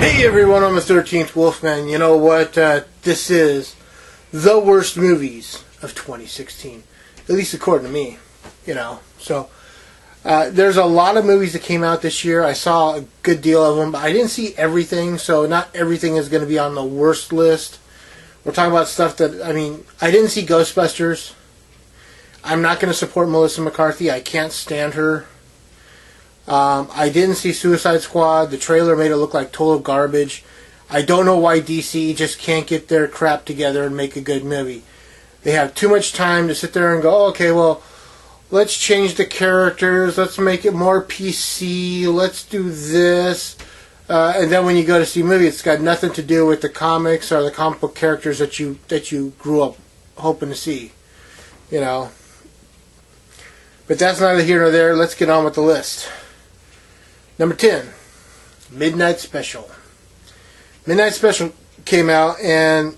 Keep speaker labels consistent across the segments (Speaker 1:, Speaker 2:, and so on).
Speaker 1: Hey everyone, I'm the 13th Wolfman. You know what? This is the worst movies of 2016. At least according to me. You know, so there's a lot of movies that came out this year. I saw a good deal of them, but I didn't see everything, so not everything is going to be on the worst list. We're talking about stuff that, I didn't see Ghostbusters. I'm not going to support Melissa McCarthy. I can't stand her. I didn't see Suicide Squad. The trailer made it look like total garbage. I don't know why DC just can't get their crap together and make a good movie. They have too much time to sit there and go, okay, well, let's change the characters. Let's make it more PC. Let's do this. And then when you go to see a movie, it's got nothing to do with the comics or the comic book characters that you grew up hoping to see. You know. But that's neither here nor there. Let's get on with the list. Number 10, Midnight Special. Midnight Special came out, and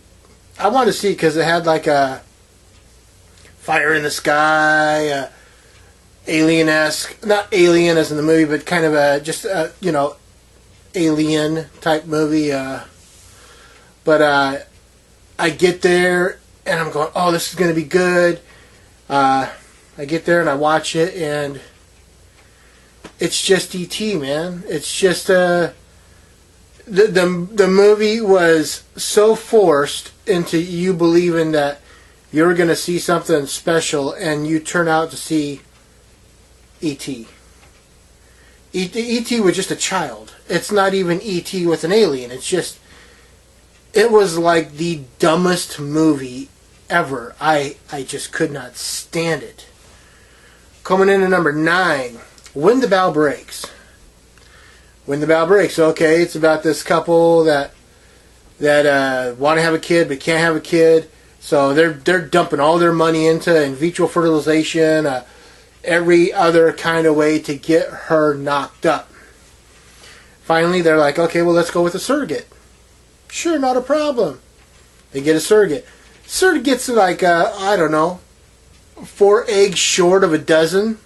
Speaker 1: I wanted to see it because it had like a fire in the sky, alien-esque, not alien as in the movie, but kind of a alien type movie. But I get there, and I'm going, oh, this is going to be good. I get there, and I watch it, and it's just E.T., man. It's just the movie was so forced into you believing that you're going to see something special, and you turn out to see E.T. E.T. was just a child. It's not even E.T. with an alien. It's just, it was like the dumbest movie ever. I just could not stand it. Coming in at number 9, When the Bough Breaks. When the Bough Breaks. Okay, it's about this couple that want to have a kid but can't have a kid. So they're dumping all their money into in vitro fertilization, every other kind of way to get her knocked up. Finally, they're like, okay, well, let's go with a surrogate. Sure, not a problem. They get a surrogate. Surrogate's like, 4 eggs short of a dozen.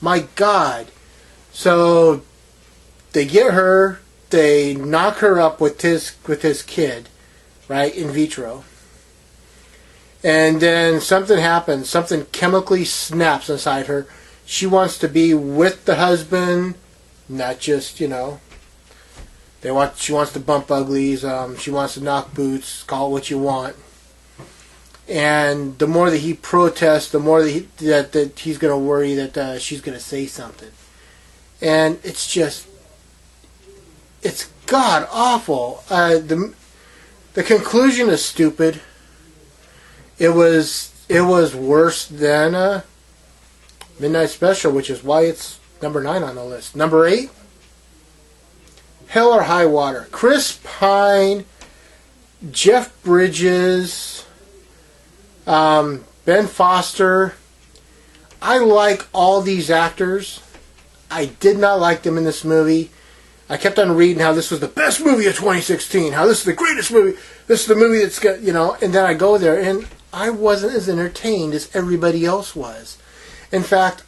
Speaker 1: My God. So they get her, they knock her up with his kid, right, in vitro. And then something happens, something chemically snaps inside her. She wants to be with the husband, not just, she wants to bump uglies, she wants to knock boots, call it what you want. And the more that he protests, the more that he's going to worry that she's going to say something. And it's god awful. The conclusion is stupid. It was worse than Midnight Special, which is why it's number 9 on the list. Number 8, Hell or High Water. Chris Pine, Jeff Bridges, Ben Foster. I like all these actors. I did not like them in this movie. I kept on reading how this was the best movie of 2016, how this is the greatest movie, this is the movie that's got, and then I go there and I wasn't as entertained as everybody else was. In fact,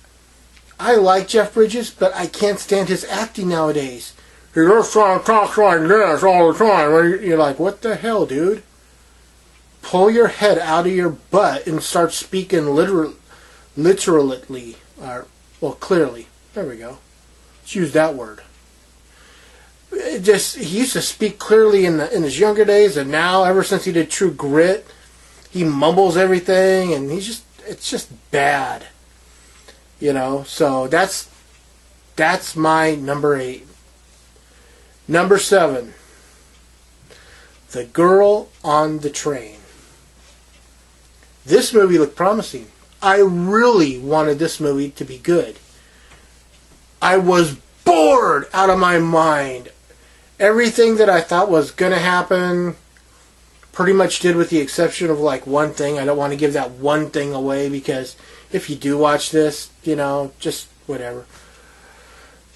Speaker 1: I like Jeff Bridges, but I can't stand his acting nowadays. He just trying to talk like this all the time. You're like, what the hell, dude? Pull your head out of your butt and start speaking literally. Clearly. There we go. Let's use that word. He used to speak clearly in his younger days, and now, ever since he did True Grit, he mumbles everything, and it's just bad. So that's my number 8. Number 7, The Girl on the Train. This movie looked promising. I really wanted this movie to be good. I was bored out of my mind. Everything that I thought was going to happen pretty much did, with the exception of like one thing. I don't want to give that one thing away, because if you do watch this, just whatever.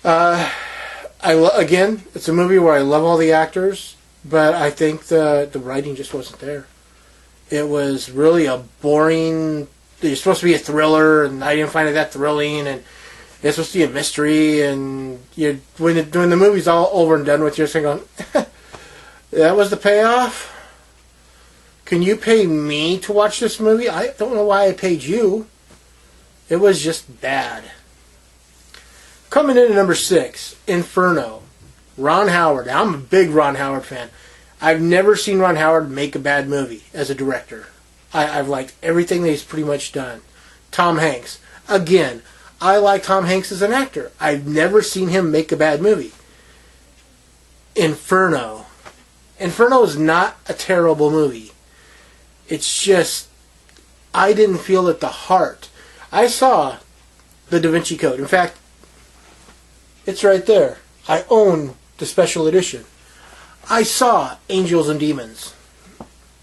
Speaker 1: Again, it's a movie where I love all the actors, but I think the writing just wasn't there. It was really a boring. It's supposed to be a thriller, and I didn't find it that thrilling. And it's supposed to be a mystery, and when the movie's all over and done with, you're saying, going, that was the payoff? Can you pay me to watch this movie? I don't know why I paid you. It was just bad. Coming in at number 6, Inferno. Ron Howard. Now, I'm a big Ron Howard fan. I've never seen Ron Howard make a bad movie as a director. I've liked everything that he's pretty much done. Tom Hanks. Again, I like Tom Hanks as an actor. I've never seen him make a bad movie. Inferno. Inferno is not a terrible movie. It's just, I didn't feel at the heart. I saw the Da Vinci Code. In fact, it's right there. I own the special edition. I saw Angels and Demons.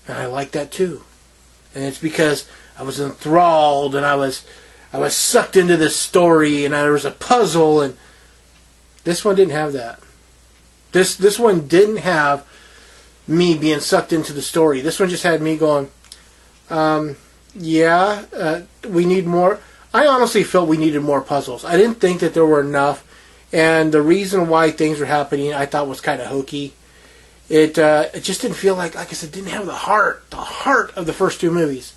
Speaker 1: And I like that too. And it's because I was enthralled and I was sucked into this story and there was a puzzle, and this one didn't have that. This one didn't have me being sucked into the story. This one just had me going, we need more. I honestly felt we needed more puzzles. I didn't think that there were enough, and the reason why things were happening I thought was kind of hokey. It just didn't feel like I said, didn't have the heart of the first two movies.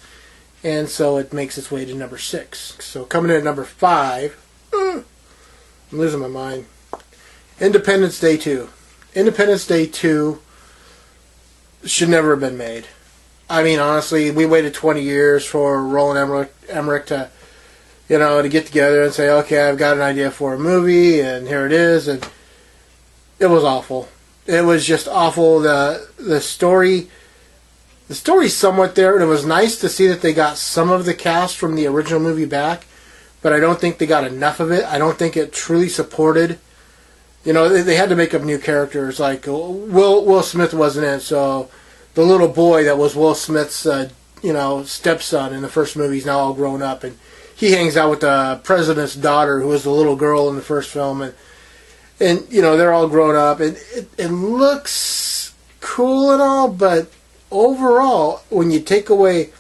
Speaker 1: And so it makes its way to number 6. So coming in at number 5, I'm losing my mind. Independence Day 2. Independence Day 2 should never have been made. I mean, honestly, we waited 20 years for Roland Emmerich to, to get together and say, okay, I've got an idea for a movie, and here it is. And it was awful. It was just awful. The story's somewhat there, and it was nice to see that they got some of the cast from the original movie back, but I don't think they got enough of it. I don't think it truly supported. They had to make up new characters. Like Will Smith wasn't in it, so the little boy that was Will Smith's stepson in the first movie is now all grown up, and he hangs out with the president's daughter, who was the little girl in the first film, and they're all grown up, and it looks cool and all, but overall, when you take away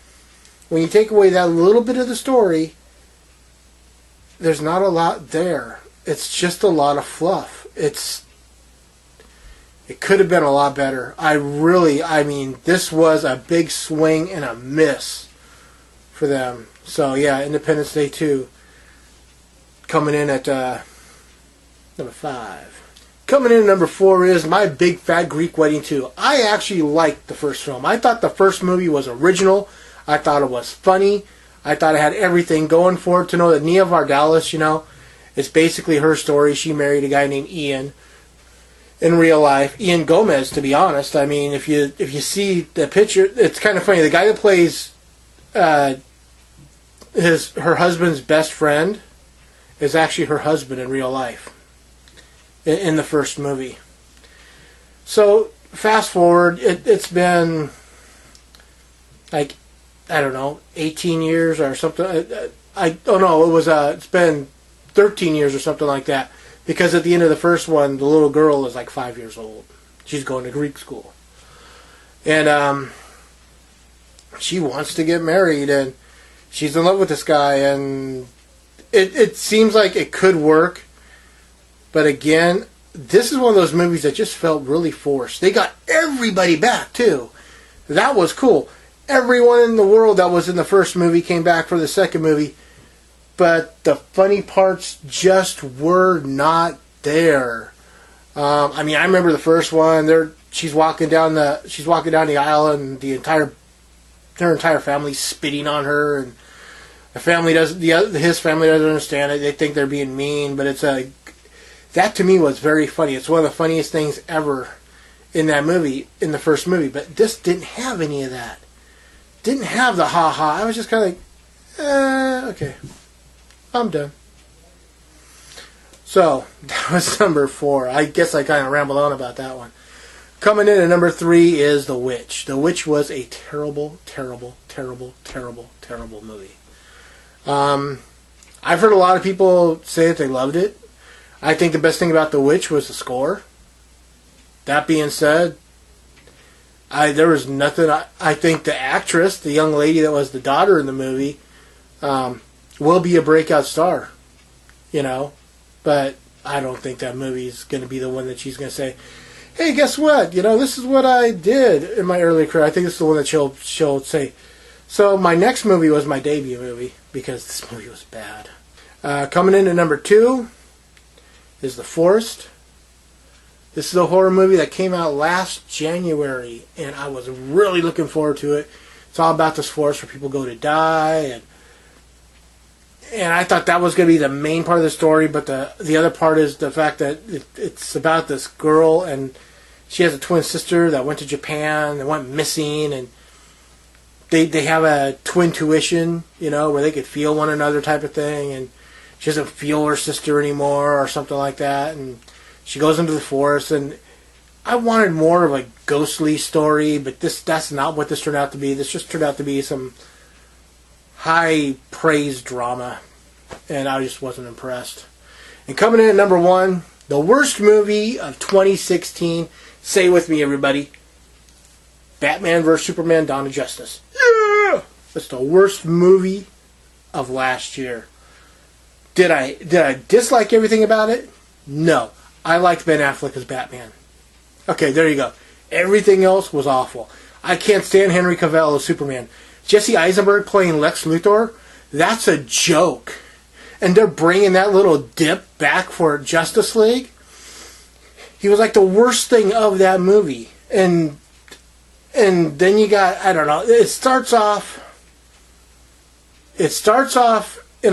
Speaker 1: that little bit of the story, there's not a lot there. It's just a lot of fluff. It could have been a lot better. This was a big swing and a miss for them. So yeah, Independence Day 2 coming in at number 5. Coming in at number 4 is My Big Fat Greek Wedding 2. I actually liked the first film. I thought the first movie was original. I thought it was funny. I thought it had everything going for it. To know that Nia Vardalos, it's basically her story. She married a guy named Ian in real life. Ian Gomez, to be honest. I mean, if you see the picture, it's kind of funny. The guy that plays her husband's best friend is actually her husband in real life in the first movie. So fast forward, it's been like, I don't know, 18 years or something. It's been 13 years or something like that, because at the end of the first one, the little girl is like 5 years old. She's going to Greek school, and she wants to get married, and she's in love with this guy, and it seems like it could work, but again, this is one of those movies that just felt really forced. They got everybody back too. That was cool. Everyone in the world that was in the first movie came back for the second movie, but the funny parts just were not there. I remember the first one. She's walking down the aisle, and her entire family spitting on her, and his family doesn't understand it. They think they're being mean, but that to me was very funny. It's one of the funniest things ever in that movie, in the first movie. But this didn't have any of that. Didn't have the ha-ha. I was just kind of like, okay, I'm done. So, that was number 4. I guess I kind of rambled on about that one. Coming in at number 3 is The Witch. The Witch was a terrible, terrible, terrible, terrible, terrible movie. I've heard a lot of people say that they loved it. I think the best thing about The Witch was the score. That being said, there was nothing. I think the actress, the young lady that was the daughter in the movie, will be a breakout star. you know. But I don't think that movie's going to be the one that she's going to say, hey, guess what? You know, this is what I did in my early career. I think it's the one that she'll say. So my next movie was my debut movie, because this movie was bad. Coming in at number 2 is The Forest. This is a horror movie that came out last January, and I was really looking forward to it. It's all about this forest where people go to die, and I thought that was going to be the main part of the story, but the other part is the fact that it's about this girl, and she has a twin sister that went to Japan and went missing, and they have a twin tuition, you know, where they could feel one another type of thing, and she doesn't feel her sister anymore or something like that, and she goes into the forest, and I wanted more of a ghostly story, but that's not what this turned out to be. This just turned out to be some high praise drama, and I just wasn't impressed. And coming in at number 1, the worst movie of 2016. Say it with me, everybody. Batman vs. Superman: Dawn of Justice. Yeah! It's the worst movie of last year. Did I dislike everything about it? No. I liked Ben Affleck as Batman. Okay, there you go. Everything else was awful. I can't stand Henry Cavill as Superman. Jesse Eisenberg playing Lex Luthor, that's a joke. And they're bringing that little dip back for Justice League. He was like the worst thing of that movie. And then you got, I don't know, it starts off in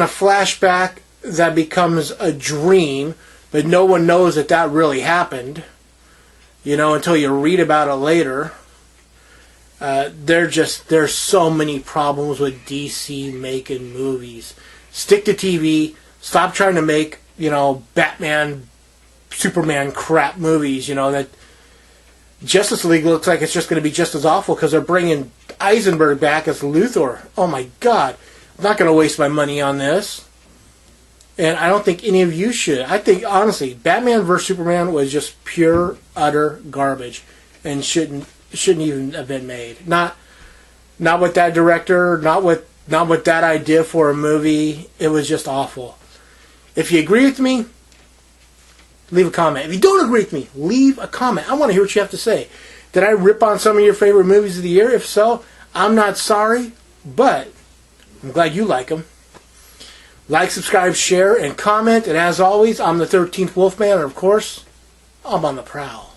Speaker 1: a flashback that becomes a dream, but no one knows that really happened, you know, until you read about it later. There's so many problems with DC making movies. Stick to TV. Stop trying to make, you know, Batman, Superman crap movies, you know, that Justice League looks like it's just going to be just as awful because they're bringing Eisenberg back as Luthor. Oh my God. I'm not going to waste my money on this. And I don't think any of you should. I think, honestly, Batman vs. Superman was just pure, utter garbage and shouldn't even have been made. Not with that director, not with that idea for a movie. It was just awful. If you agree with me, leave a comment. If you don't agree with me, leave a comment. I want to hear what you have to say. Did I rip on some of your favorite movies of the year? If so, I'm not sorry, but I'm glad you like them. Like, subscribe, share, and comment. And as always, I'm the 13th Wolfman, and of course, I'm on the prowl.